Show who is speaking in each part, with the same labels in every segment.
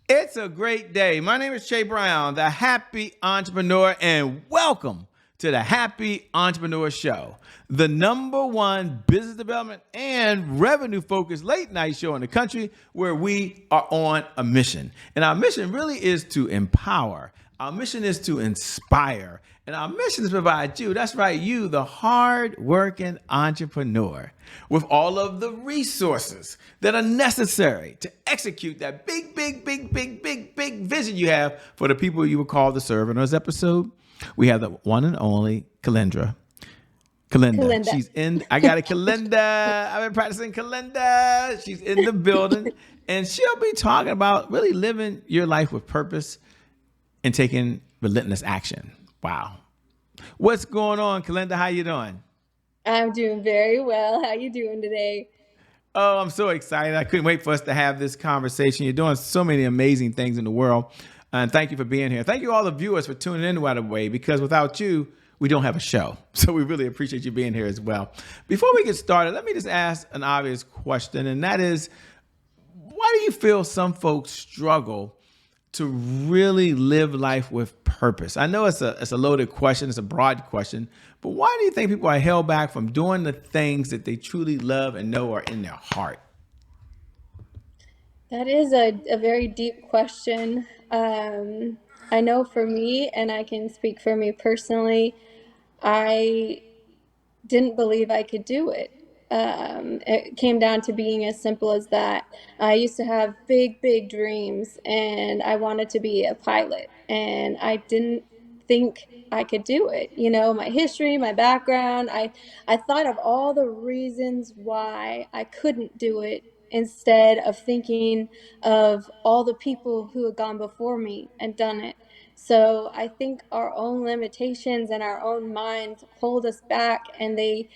Speaker 1: It's a great day. My name is Che Brown, the Happy Entrepreneur, and welcome to the Happy Entrepreneur Show, the number one business development and revenue focused late night show in the country where we are on a mission. And our mission really is to empower. Our mission is to inspire. And our mission is to provide you, that's right, you, the hard-working entrepreneur, with all of the resources that are necessary to execute that big vision you have for the people you were called to serve. In this episode, we have the one and only Kelenda.
Speaker 2: Kelenda.
Speaker 1: She's in. I got a Kelenda. I've been practicing Kelenda. She's in the building, and she'll be talking about really living your life with purpose and taking relentless action. Wow. What's going on, Kelenda? How you doing?
Speaker 2: I'm doing very well. How you doing today?
Speaker 1: Oh, I'm so excited. I couldn't wait for us to have this conversation. You're doing so many amazing things in the world. And thank you for being here. Thank you all the viewers for tuning in right away, because without you, we don't have a show. So we really appreciate you being here as well. Before we get started, let me just ask an obvious question, and that is, why do you feel some folks struggle to really live life with purpose? I know it's a loaded question, it's a broad question, but why do you think people are held back from doing the things that they truly love and know are in their heart?
Speaker 2: That is a very deep question. I know for me, and I can speak for me personally, I didn't believe I could do it. It came down to being as simple as that. I used to have big dreams, and I wanted to be a pilot, and I didn't think I could do it. You know, my history, my background, I thought of all the reasons why I couldn't do it instead of thinking of all the people who had gone before me and done it. So I think our own limitations and our own minds hold us back, and they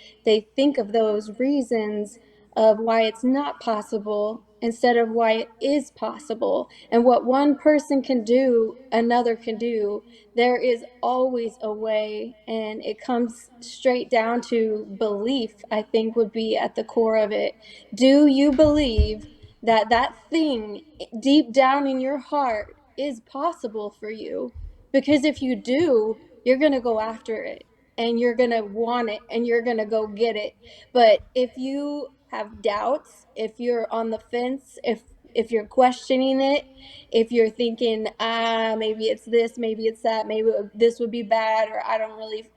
Speaker 2: think of those reasons of why it's not possible instead of why it is possible. And what one person can do, another can do. There is always a way, and it comes straight down to belief, I think, would be at the core of it. Do you believe that that thing deep down in your heart is possible for you? Because if you do, you're going to go after it, and you're going to want it, and you're going to go get it. But if you have doubts, if you're on the fence, if you're questioning it, if you're thinking, maybe it's this, maybe it's that, maybe this would be bad, or I don't really,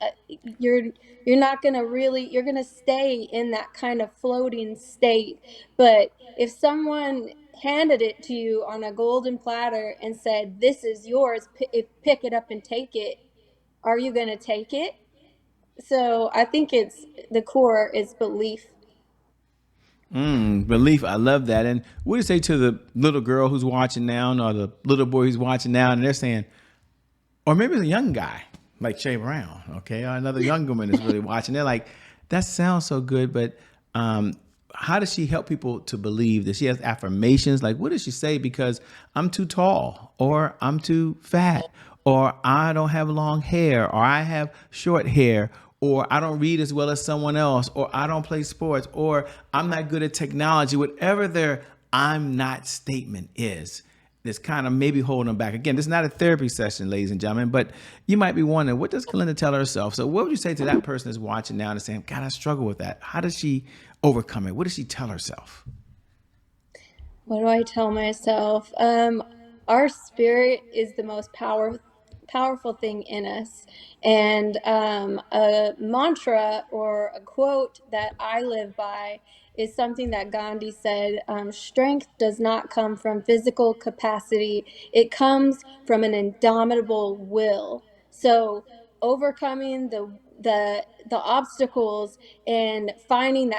Speaker 2: you're not going to really, you're going to stay in that kind of floating state. But if someone handed it to you on a golden platter and said, this is yours, pick it up and take it, are you going to take it? So I think it's the core is belief.
Speaker 1: Belief. I love that. And what do you say to the little girl who's watching now, or the little boy who's watching now, and they're saying, or maybe it's a young guy like Che Brown, okay, or another young woman is really watching. They're like, that sounds so good, but how does she help people to believe that she has affirmations? Like, what does she say? Because I'm too tall, or I'm too fat, or I don't have long hair, or I have short hair, or I don't read as well as someone else, or I don't play sports, or I'm not good at technology. Whatever their I'm not statement is, that's kind of maybe holding them back. Again, this is not a therapy session, ladies and gentlemen, but you might be wondering, what does Kelenda tell herself? So what would you say to that person that's watching now and saying, God, I struggle with that. How does she overcome it? What does she tell herself?
Speaker 2: What do I tell myself? Our spirit is the most powerful thing in us. And a mantra or a quote that I live by is something that Gandhi said: strength does not come from physical capacity, it comes from an indomitable will. So overcoming the obstacles and finding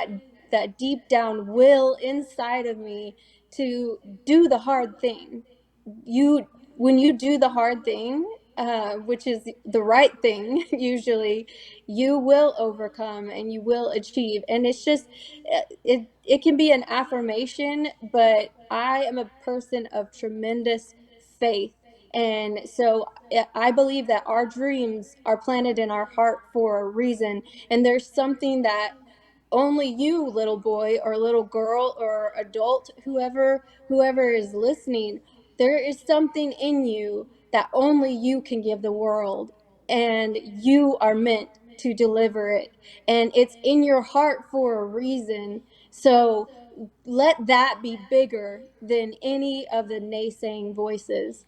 Speaker 2: that deep down will inside of me to do the hard thing. You When you do the hard thing, which is the right thing, usually, you will overcome and you will achieve. And it's just, it can be an affirmation, but I am a person of tremendous faith. And so I believe that our dreams are planted in our heart for a reason. And there's something that only you, little boy or little girl or adult, whoever is listening, There is something in you that only you can give the world, and you are meant to deliver it. And it's in your heart for a reason. So let that be bigger than any of the naysaying voices.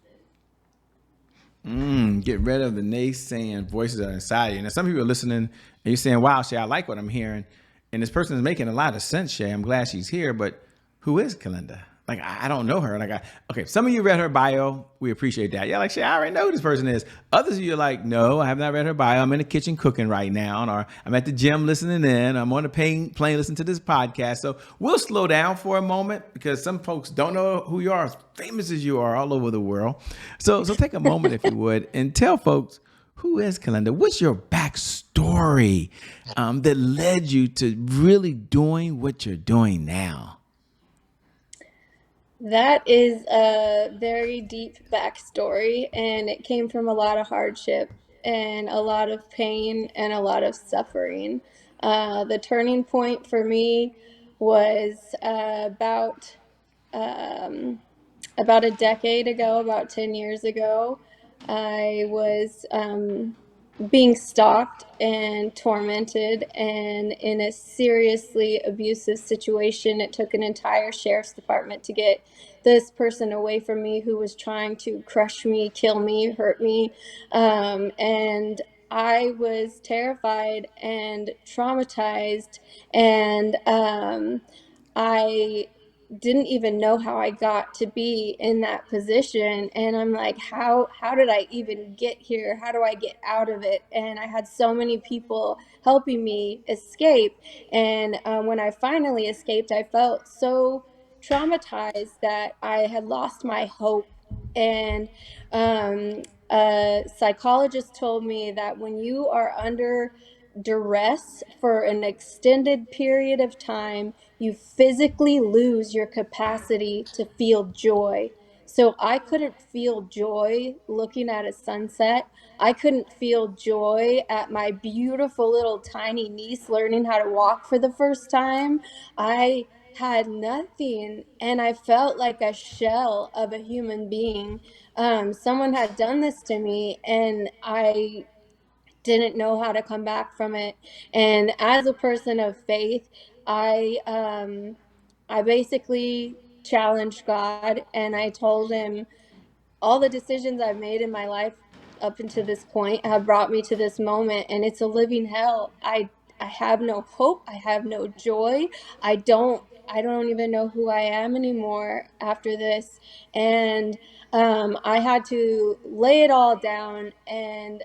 Speaker 1: Get rid of the naysaying voices that are inside you. Now, some people are listening and you're saying, wow, Shay, I like what I'm hearing. And this person is making a lot of sense, Shay. I'm glad she's here, but who is Kelenda? Like, I don't know her. Okay, some of you read her bio. We appreciate that. Yeah, like, Shay, I already know who this person is. Others of you are like, no, I have not read her bio. I'm in the kitchen cooking right now, or I'm at the gym listening in. I'm on the plane listening to this podcast. So we'll slow down for a moment because some folks don't know who you are, as famous as you are all over the world. So take a moment, if you would, and tell folks, who is Kelenda? What's your backstory that led you to really doing what you're doing now?
Speaker 2: That is a very deep backstory, and it came from a lot of hardship and a lot of pain and a lot of suffering. The turning point for me was um, about a decade ago, about 10 years ago. I was being stalked and tormented and in a seriously abusive situation. It took an entire sheriff's department to get this person away from me who was trying to crush me, kill me, hurt me. And I was terrified and traumatized, and I didn't even know how I got to be in that position. And I'm like, how did I even get here? How do I get out of it? And I had so many people helping me escape. And when I finally escaped, I felt so traumatized that I had lost my hope. And a psychologist told me that when you are under duress for an extended period of time, you physically lose your capacity to feel joy. So I couldn't feel joy looking at a sunset. I couldn't feel joy at my beautiful little tiny niece learning how to walk for the first time. I had nothing, and I felt like a shell of a human being. Someone had done this to me, and I didn't know how to come back from it. And as a person of faith, I I basically challenged God, and I told him all the decisions I've made in my life up until this point have brought me to this moment, and it's a living hell. I have no hope. I have no joy. I don't even know who I am anymore after this. And I had to lay it all down and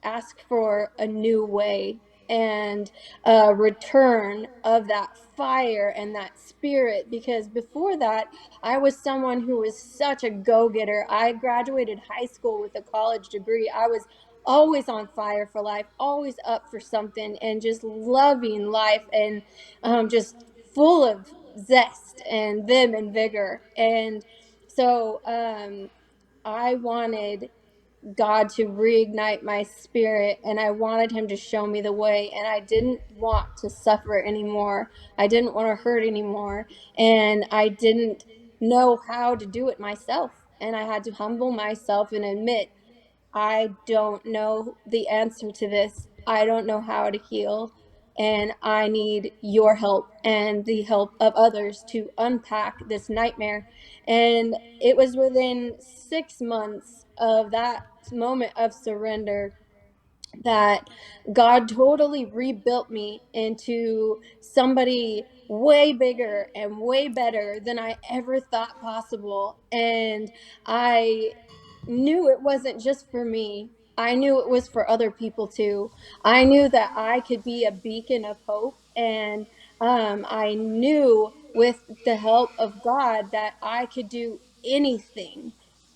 Speaker 2: ask for a new way and a return of that fire and that spirit, because before that I was someone who was such a go-getter. I graduated high school with a college degree. I was always on fire for life, always up for something, and just loving life, and just full of zest and vim and vigor. And so I wanted God to reignite my spirit, and I wanted him to show me the way, and I didn't want to suffer anymore. I didn't want to hurt anymore, and I didn't know how to do it myself. And I had to humble myself and admit, I don't know the answer to this. I don't know how to heal. And I need your help and the help of others to unpack this nightmare. And it was within 6 months of that moment of surrender that God totally rebuilt me into somebody way bigger and way better than I ever thought possible. And I knew it wasn't just for me. I knew it was for other people too. I knew that I could be a beacon of hope. And I knew with the help of God that I could do anything.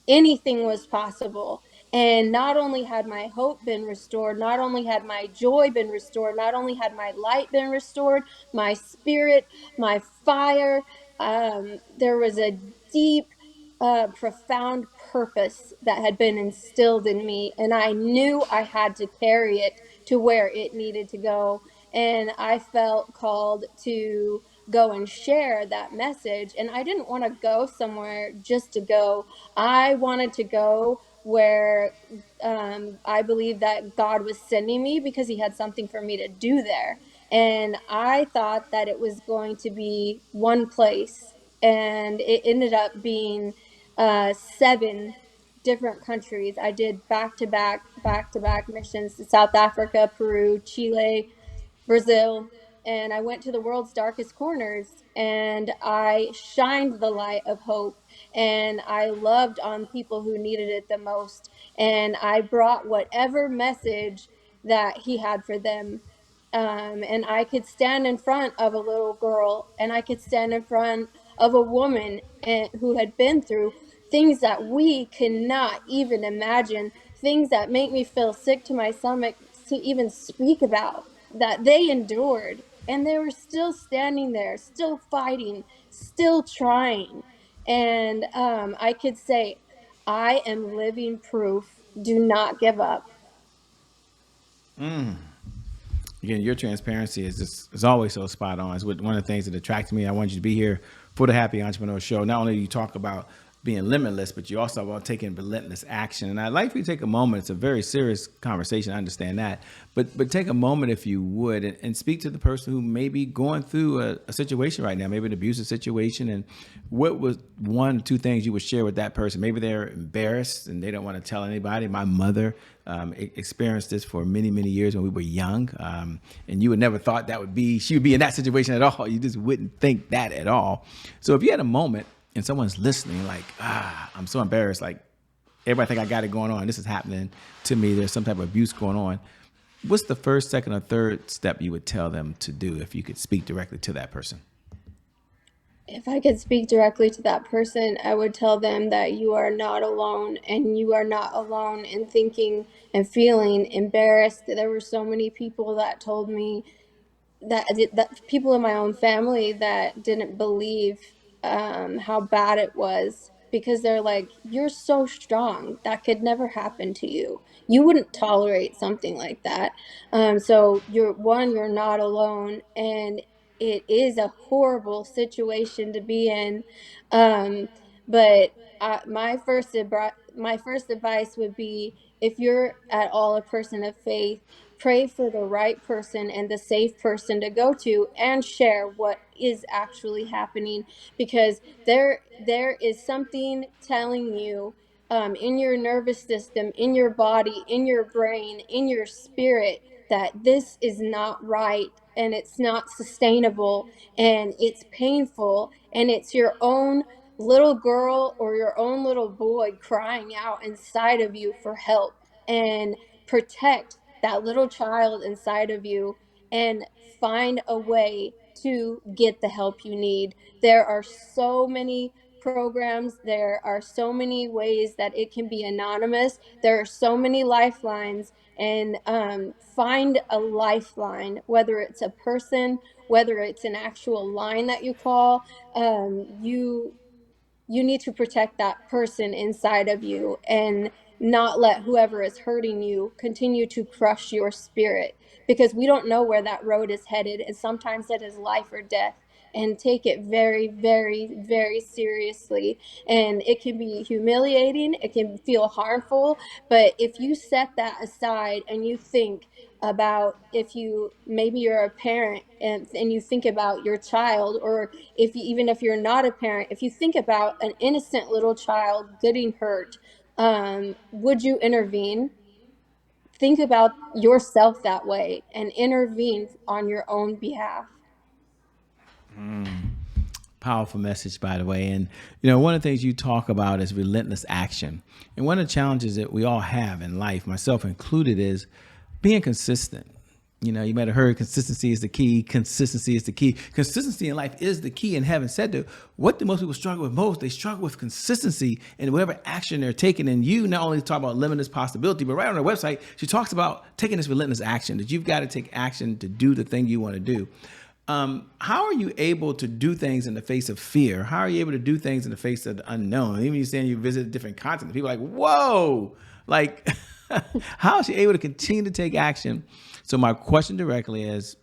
Speaker 2: Anything was possible. And not only had my hope been restored, not only had my joy been restored, not only had my light been restored, my spirit, my fire, there was a deep, profound purpose that had been instilled in me. And I knew I had to carry it to where it needed to go. And I felt called to go and share that message. And I didn't want to go somewhere just to go. I wanted to go where I believe that God was sending me because he had something for me to do there. And I thought that it was going to be one place, and it ended up being 7 different countries. I did back to back missions to South Africa, Peru, Chile, Brazil, and I went to the world's darkest corners and I shined the light of hope, and I loved on people who needed it the most, and I brought whatever message that he had for them. And I could stand in front of a little girl, and I could stand in front of a woman who had been through things that we cannot even imagine, things that make me feel sick to my stomach to even speak about, that they endured, and they were still standing there, still fighting, still trying. And I could say, I am living proof. Do not give up.
Speaker 1: Again, your transparency is always so spot on. It's one of the things that attracts me. I want you to be here for the Happy Entrepreneur Show. Not only do you talk about being limitless, but you also about taking relentless action. And I'd like for you to take a moment. It's a very serious conversation. I understand that. But take a moment, if you would, and speak to the person who may be going through a situation right now, maybe an abusive situation. And what was 1 or 2 things you would share with that person? Maybe they're embarrassed and they don't want to tell anybody. My mother experienced this for many, many years when we were young. And you would never thought she would be in that situation at all. You just wouldn't think that at all. So if you had a moment and someone's listening, like, I'm so embarrassed, like everybody think I got it going on, this is happening to me, there's some type of abuse going on, what's the first, second, or third step you would tell them to do if you could speak directly to that person?
Speaker 2: If I could speak directly to that person, I would tell them that you are not alone, and you are not alone in thinking and feeling embarrassed. There were so many people that told me that people in my own family that didn't believe how bad it was, because they're like, you're so strong, that could never happen to you, you wouldn't tolerate something like that. So you're not alone, and it is a horrible situation to be in. But my first advice would be, if you're at all a person of faith, pray for the right person and the safe person to go to and share what is actually happening, because there is something telling you in your nervous system, in your body, in your brain, in your spirit, that this is not right, and it's not sustainable, and it's painful, and it's your own little girl or your own little boy crying out inside of you for help. And protect that little child inside of you, and find a way to get the help you need. There are so many programs, there are so many ways that it can be anonymous, there are so many lifelines. And find a lifeline, whether it's a person, whether it's an actual line that you call. You need to protect that person inside of you, and not let whoever is hurting you continue to crush your spirit, because we don't know where that road is headed, and sometimes it is life or death. And take it very, very, very seriously. And it can be humiliating, it can feel harmful, but if you set that aside and you think about, if you maybe you're a parent, and you think about your child, or if you, even if you're not a parent, if you think about an innocent little child getting hurt, would you intervene? Think about yourself that way and intervene on your own behalf.
Speaker 1: Powerful message, by the way. And, one of the things you talk about is relentless action. And one of the challenges that we all have in life, myself included, is being consistent. You might have heard consistency is the key. Consistency is the key. Consistency in life is the key. And having said that, what do most people struggle with most? They struggle with consistency in whatever action they're taking. And you not only talk about limitless possibility, but right on her website, she talks about taking this relentless action, that you've got to take action to do the thing you want to do. How are you able to do things in the face of fear? How are you able to do things in the face of the unknown? Even you saying you visit different continents, people are like, whoa, like, how is she able to continue to take action? So my question directly is,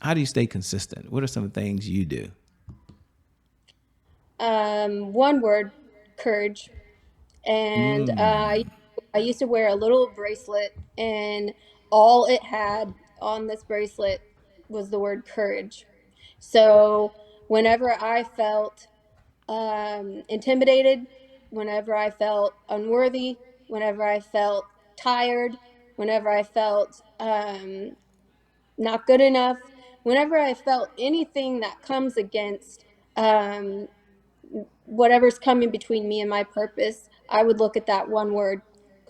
Speaker 1: How do you stay consistent? What are some things you do?
Speaker 2: One word, courage. And I used to wear a little bracelet, and all it had on this bracelet was the word courage. So whenever I felt intimidated, whenever I felt unworthy, whenever I felt tired, whenever I felt not good enough, whenever I felt anything that comes against um, whatever's coming between me and my purpose, I would look at that one word,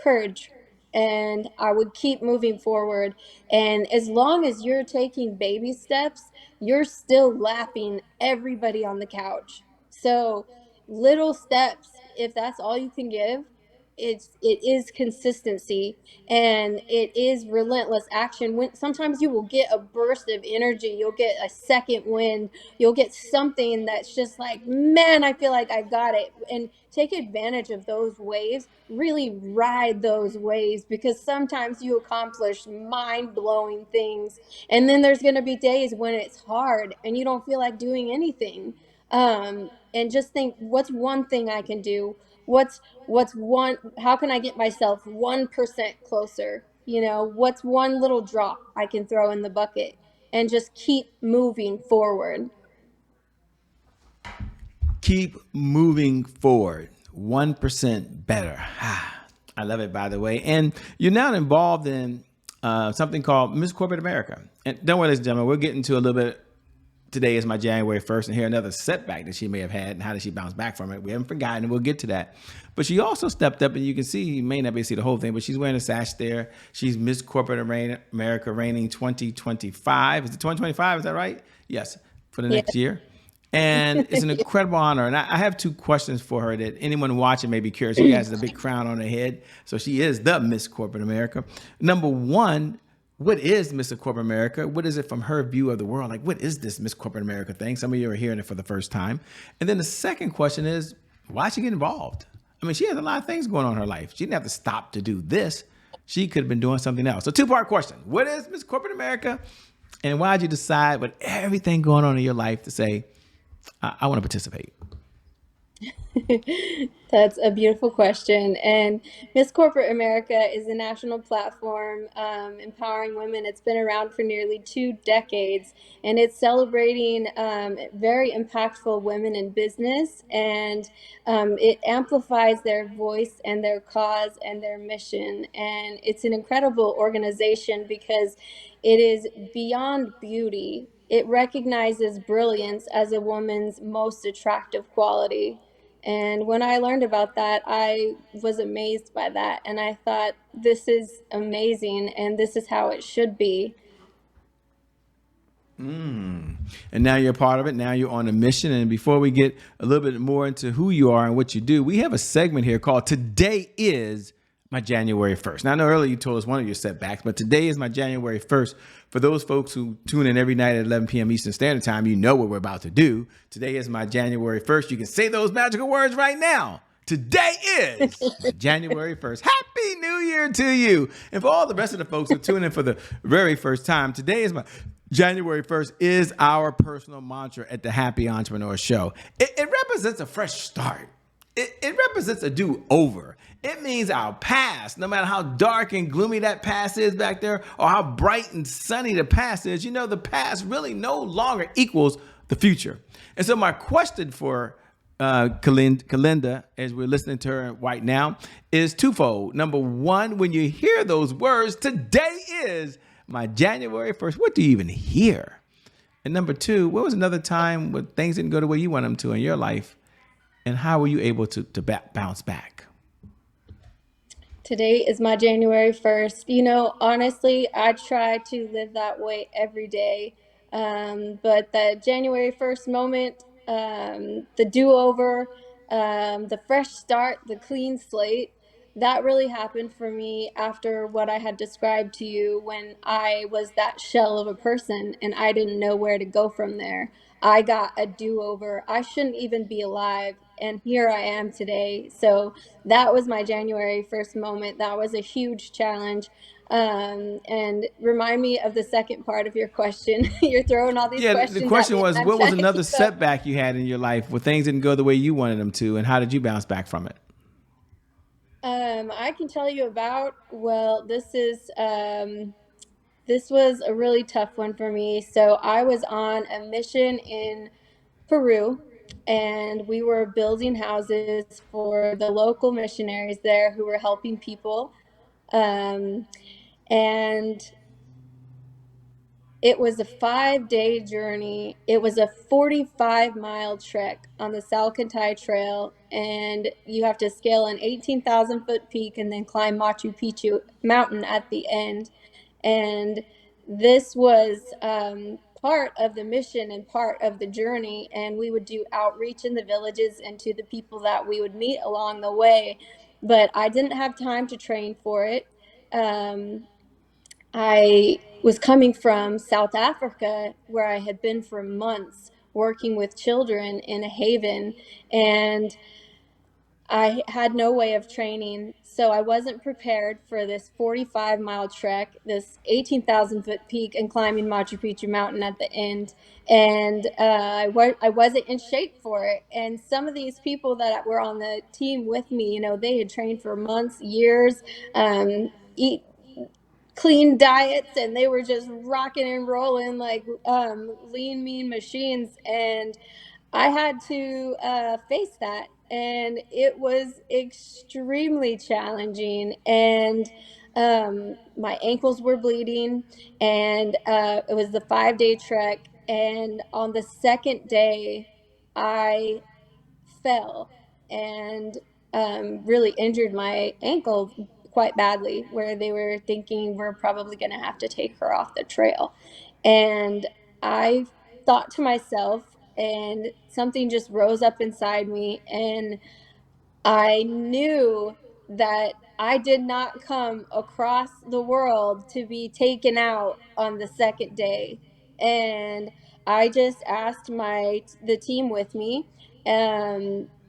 Speaker 2: courage, and I would keep moving forward. And as long as you're taking baby steps, you're still lapping everybody on the couch. So, little steps, if that's all you can give, it is consistency, and it is relentless action. When sometimes you will get a burst of energy, you'll get a second wind, you'll get something that's just like, man, I feel like I got it. And take advantage of those waves, really ride those waves, because sometimes you accomplish mind-blowing things, and then there's going to be days when it's hard and you don't feel like doing anything. And just think, what's one thing I can do? What's one, how can I get myself 1% closer? What's one little drop I can throw in the bucket, and just keep moving forward.
Speaker 1: Keep moving forward. 1% better. I love it, by the way. And you're now involved in something called Miss Corporate America. And don't worry, ladies and gentlemen, we'll get into a little bit. Today is my January 1st, and hear another setback that she may have had, and how did she bounce back from it. We haven't forgotten, and we'll get to that. But she also stepped up, and you can see, you may not be able to see the whole thing, but she's wearing a sash there. She's Miss Corporate America reigning 2025. Is it 2025? Is that right? Yes, for the
Speaker 2: Yeah.
Speaker 1: next year. And it's an incredible honor. And I have two questions for her that anyone watching may be curious. She has a big crown on her head, so she is the Miss Corporate America. Number one, what is Miss Corporate America? What is it from her view of the world? Like, what is this Miss Corporate America thing? Some of you are hearing it for the first time. And then the second question is, why she get involved? I mean, she has a lot of things going on in her life. She didn't have to stop to do this. She could have been doing something else. So two-part question. What is Miss Corporate America? And why did you decide, with everything going on in your life, to say, I want to participate?
Speaker 2: That's a beautiful question. And Miss Corporate America is a national platform empowering women. It's been around for nearly 2 decades, and it's celebrating very impactful women in business. And it amplifies their voice and their cause and their mission. And it's an incredible organization because it is beyond beauty. It recognizes brilliance as a woman's most attractive quality. And when I learned about that, I was amazed by that. And I thought, this is amazing, and this is how it should be.
Speaker 1: And now you're a part of it. Now you're on a mission. And before we get a little bit more into who you are and what you do, we have a segment here called Today is My January 1st. Now, I know earlier you told us one of your setbacks, but today is my January 1st. For those folks who tune in every night at 11 p.m. Eastern Standard Time, you know what we're about to do. Today is my January 1st. You can say those magical words right now. Today is my January 1st. Happy New Year to you. And for all the rest of the folks who tune in for the very first time, today is my January 1st is our personal mantra at the Happy Entrepreneur Show. It represents a fresh start. It represents a do-over. It means our past, no matter how dark and gloomy that past is back there, or how bright and sunny the past is, the past really no longer equals the future. And so my question for Kelenda, as we're listening to her right now, is twofold. Number one, when you hear those words, today is my January 1st, what do you even hear? And number two, what was another time when things didn't go the way you want them to in your life? And how were you able to bounce back?
Speaker 2: Today is my January 1st. Honestly, I try to live that way every day. But that January 1st moment, the do over, the fresh start, the clean slate, that really happened for me after what I had described to you, when I was that shell of a person and I didn't know where to go from there. I got a do over. I shouldn't even be alive. And here I am today. So that was my January 1st moment. That was a huge challenge. And remind me of the second part of your question. You're throwing all these
Speaker 1: Yeah, the
Speaker 2: questions at
Speaker 1: question
Speaker 2: me,
Speaker 1: was,
Speaker 2: and I'm
Speaker 1: what was
Speaker 2: trying to
Speaker 1: another
Speaker 2: keep up.
Speaker 1: setback you had in your life where things didn't go the way you wanted them to, and how did you bounce back from it?
Speaker 2: I can tell you about, well, this was a really tough one for me. So I was on a mission in Peru, and we were building houses for the local missionaries there who were helping people. Um, and it was a 5 day journey. It was a 45-mile trek on the Salcantay Trail, and you have to scale an 18,000-foot peak and then climb Machu Picchu mountain at the end. And this was part of the mission and part of the journey. And we would do outreach in the villages and to the people that we would meet along the way. But I didn't have time to train for it. I was coming from South Africa, where I had been for months working with children in a haven, and I had no way of training. So I wasn't prepared for this 45-mile trek, this 18,000-foot peak, and climbing Machu Picchu mountain at the end. And I wasn't in shape for it. And some of these people that were on the team with me, they had trained for months, years, eat clean diets, and they were just rocking and rolling like lean mean machines. And I had to face that, and it was extremely challenging. And my ankles were bleeding, and it was the 5 day trek. And on the second day, I fell and really injured my ankle quite badly, where they were thinking we're probably going to have to take her off the trail. And I thought to myself, and something just rose up inside me, and I knew that I did not come across the world to be taken out on the second day. And I just asked the team with me.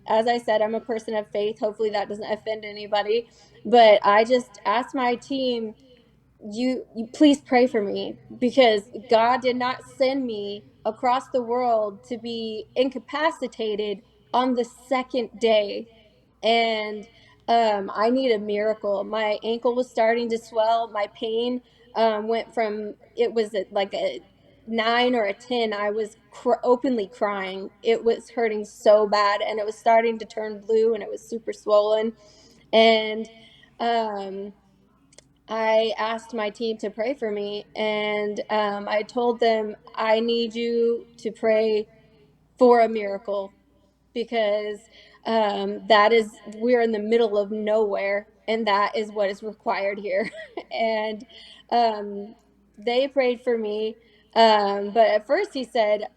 Speaker 2: As I said, I'm a person of faith. Hopefully that doesn't offend anybody. But I just asked my team, you please pray for me, because God did not send me across the world to be incapacitated on the second day. And I need a miracle. My ankle was starting to swell. My pain went from, it was like a 9 or a 10. I was openly crying. It was hurting so bad, and it was starting to turn blue, and it was super swollen. And um, I asked my team to pray for me, and I told them, I need you to pray for a miracle, because we're in the middle of nowhere, and that is what is required here. And um, they prayed for me. But at first he said,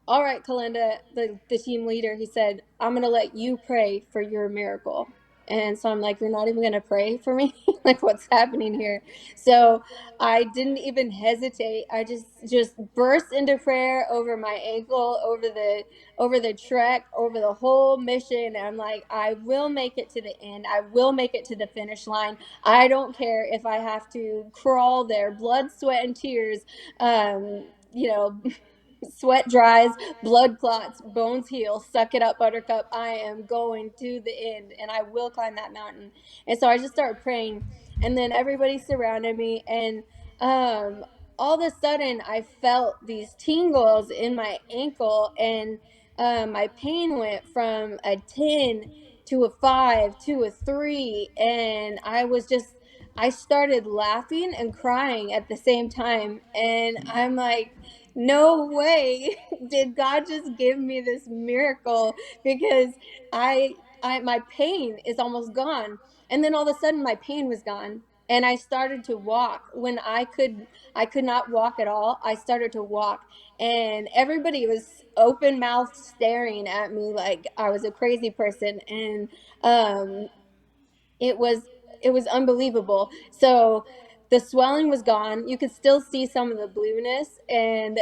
Speaker 2: all right, Kelenda, the team leader, he said, I'm going to let you pray for your miracle. And so I'm like, you're not even going to pray for me? Like, what's happening here? So I didn't even hesitate. I just burst into prayer over my ankle, over the trek, over the whole mission. And I'm like, I will make it to the end. I will make it to the finish line. I don't care if I have to crawl there, blood, sweat, and tears. You know, Sweat dries, blood clots, bones heal. Suck it up, Buttercup. I am going to the end, and I will climb that mountain. And so I just started praying, and then everybody surrounded me, and um, all of a sudden I felt these tingles in my ankle, and my pain went from a 10 to a 5 to a 3, and I started laughing and crying at the same time, and I'm like, no way did God just give me this miracle, because my pain is almost gone. And then all of a sudden my pain was gone, and I started to walk when I could not walk at all. I started to walk, and everybody was open mouthed staring at me like I was a crazy person. And um it was it was unbelievable. So the swelling was gone. You could still see some of the blueness, and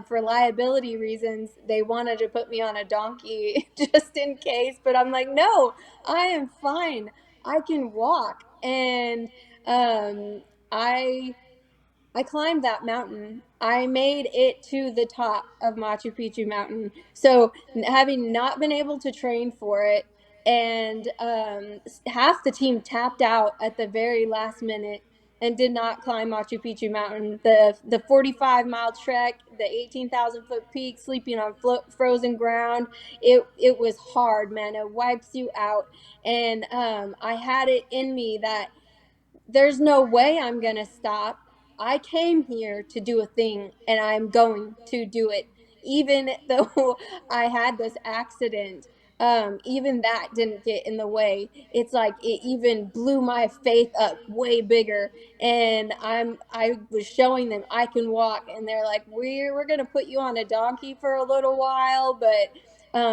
Speaker 2: for liability reasons, they wanted to put me on a donkey just in case. But I'm like, no, I am fine. I can walk. And I climbed that mountain. I made it to the top of Machu Picchu Mountain. So, having not been able to train for it, and half the team tapped out at the very last minute and did not climb Machu Picchu Mountain. The 45-mile trek, the 18,000-foot peak, sleeping on frozen ground. It was hard, man. It wipes you out. And I had it in me that there's no way I'm going to stop. I came here to do a thing and I'm going to do it. Even though I had this accident, even that didn't get in the way. It's like it even blew my faith up way bigger. And I was showing them I can walk, and they're like, we're gonna put you on a donkey for a little while, but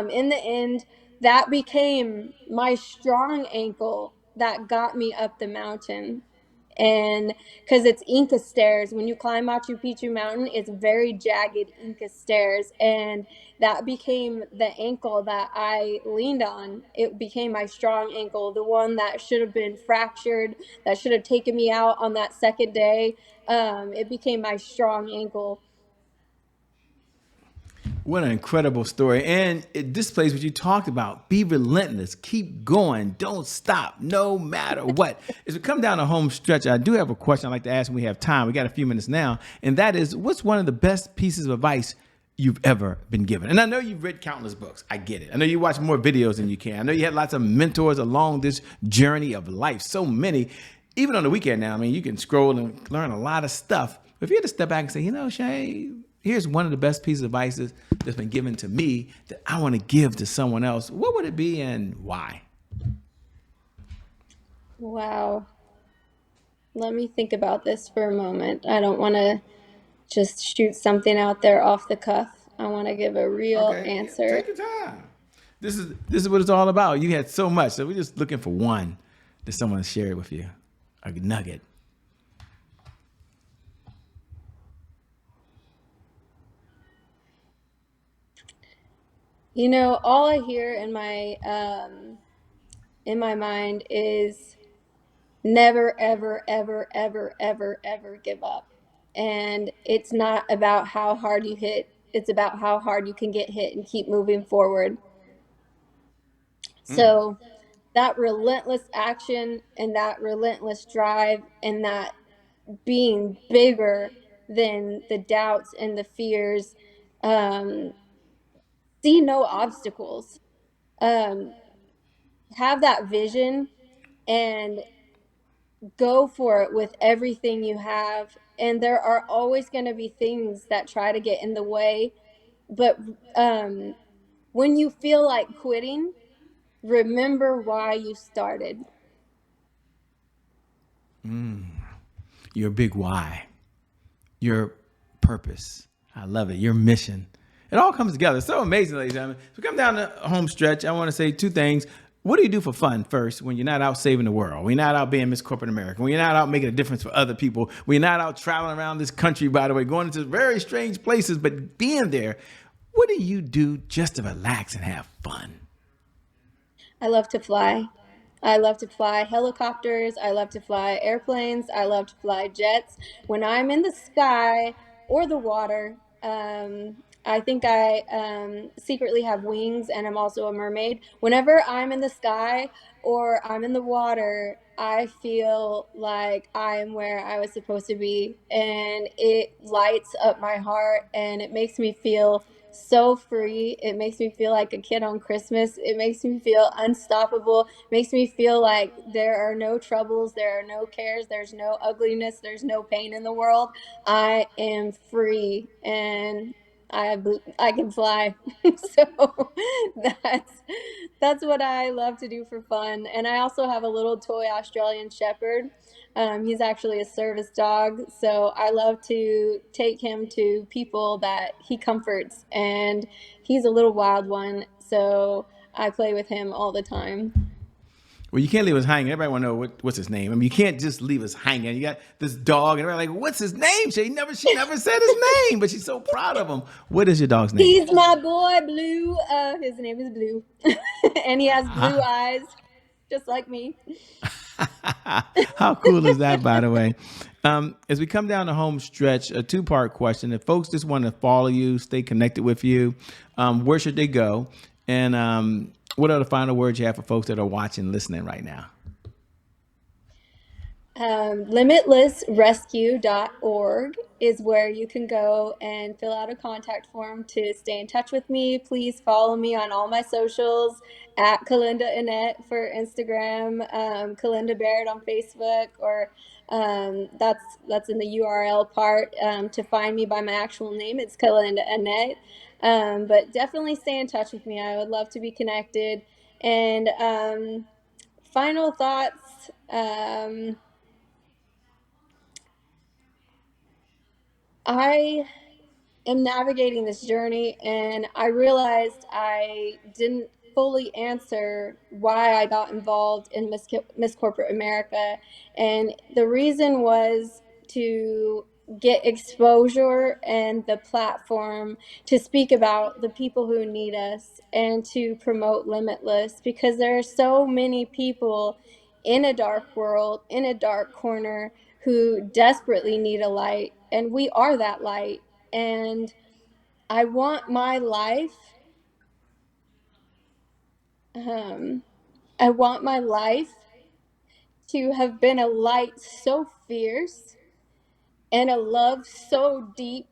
Speaker 2: in the end, that became my strong ankle that got me up the mountain. And because it's Inca stairs, when you climb Machu Picchu Mountain, it's very jagged Inca stairs, and that became the ankle that I leaned on. It became my strong ankle, the one that should have been fractured, that should have taken me out on that second day. It became my strong ankle.
Speaker 1: What an incredible story. And it displays what you talked about. Be relentless. Keep going. Don't stop, no matter what. As we come down the home stretch, I do have a question I'd like to ask when we have time. We got a few minutes now. And that is, what's one of the best pieces of advice you've ever been given? And I know you've read countless books. I get it. I know you watch more videos than you can. I know you had lots of mentors along this journey of life. So many. Even on the weekend now, I mean, you can scroll and learn a lot of stuff. But if you had to step back and say, Shay, here's one of the best pieces of advice that's been given to me that I want to give to someone else, what would it be and why?
Speaker 2: Wow. Let me think about this for a moment. I don't want to just shoot something out there off the cuff. I want to give a real
Speaker 1: Okay,
Speaker 2: answer.
Speaker 1: take your time. This is what it's all about. You had so much, so we're just looking for one that someone shared with you, a nugget.
Speaker 2: All I hear in my mind is never, ever, ever, ever, ever, ever give up. And it's not about how hard you hit, it's about how hard you can get hit and keep moving forward. So that relentless action and that relentless drive and that being bigger than the doubts and the fears, um, see no obstacles. Um, have that vision and go for it with everything you have. And there are always going to be things that try to get in the way. But when you feel like quitting, remember why you started.
Speaker 1: Your big why, your purpose. I love it. Your mission. It all comes together. It's so amazing, ladies and gentlemen. So we come down the home stretch. I want to say two things. What do you do for fun first when you're not out saving the world? When you're not out being Miss Corporate America? When you're not out making a difference for other people? When you're not out traveling around this country, by the way, going into very strange places, but being there, what do you do just to relax and have fun?
Speaker 2: I love to fly. I love to fly helicopters. I love to fly airplanes. I love to fly jets. When I'm in the sky or the water, I think I secretly have wings and I'm also a mermaid. Whenever I'm in the sky or I'm in the water, I feel like I am where I was supposed to be. And it lights up my heart and it makes me feel so free. It makes me feel like a kid on Christmas. It makes me feel unstoppable. It makes me feel like there are no troubles, there are no cares, there's no ugliness, there's no pain in the world. I am free and I can fly. So that's that's what I love to do for fun. And I also have a little toy Australian Shepherd. He's actually a service dog, so I love to take him to people that he comforts, and he's a little wild one, so I play with him all the time.
Speaker 1: Well, you can't leave us hanging. Everybody want to know what's his name. I mean, you can't just leave us hanging. You got this dog, and everybody like, what's his name? She never said his name, but she's so proud of him. What is your dog's name?
Speaker 2: He's my boy, Blue. His name is Blue, and he has blue eyes, just like me.
Speaker 1: How cool is that, by the way? As we come down the home stretch, a two-part question. If folks just want to follow you, stay connected with you, where should they go? And what are the final words you have for folks that are watching, listening right now?
Speaker 2: Limitlessrescue.org is where you can go and fill out a contact form to stay in touch with me. Please follow me on all my socials at Kelenda Annette for Instagram, Kelenda Baird on Facebook, or that's in the URL part. To find me by my actual name, it's Kelenda Annette. But definitely stay in touch with me. I would love to be connected. And final thoughts. I am navigating this journey, and I realized I didn't fully answer why I got involved in Miss Corporate America. And the reason was to get exposure and the platform to speak about the people who need us and to promote Limitless, because there are so many people in a dark world, in a dark corner, who desperately need a light, and we are that light. And I want my life, I want my life to have been a light so fierce and a love so deep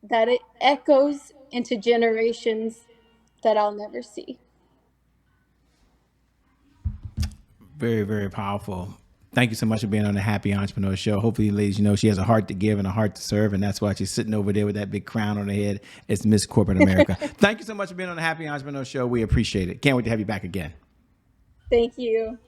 Speaker 2: that it echoes into generations that I'll never see.
Speaker 1: Very, very powerful. Thank you so much for being on the Happy Entrepreneur Show. Hopefully, ladies, you know she has a heart to give and a heart to serve, and that's why she's sitting over there with that big crown on her head. It's Miss Corporate America. Thank you so much for being on the Happy Entrepreneur Show. We appreciate it. Can't wait to have you back again.
Speaker 2: Thank you.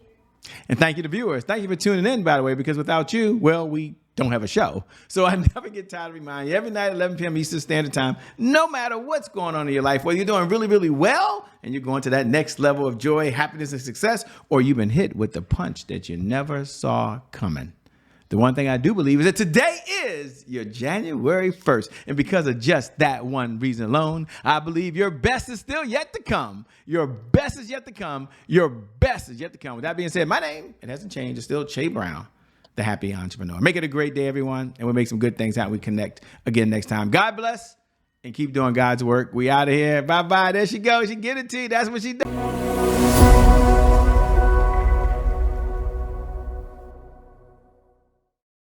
Speaker 1: And thank you to viewers. Thank you for tuning in, by the way, because without you, well, we don't have a show. So I never get tired of reminding you every night at 11 p.m. Eastern Standard Time, no matter what's going on in your life, whether you're doing really, really well and you're going to that next level of joy, happiness, and success, or you've been hit with the punch that you never saw coming. The one thing I do believe is that today is your January 1st. And because of just that one reason alone, I believe your best is still yet to come. Your best is yet to come. Your best is yet to come. With that being said, my name, it hasn't changed. It's still Che Brown, the Happy Entrepreneur. Make it a great day, everyone. And we'll make some good things happen. We connect again next time. God bless and keep doing God's work. We out of here. Bye-bye. There she goes. She get it to you. That's what she does.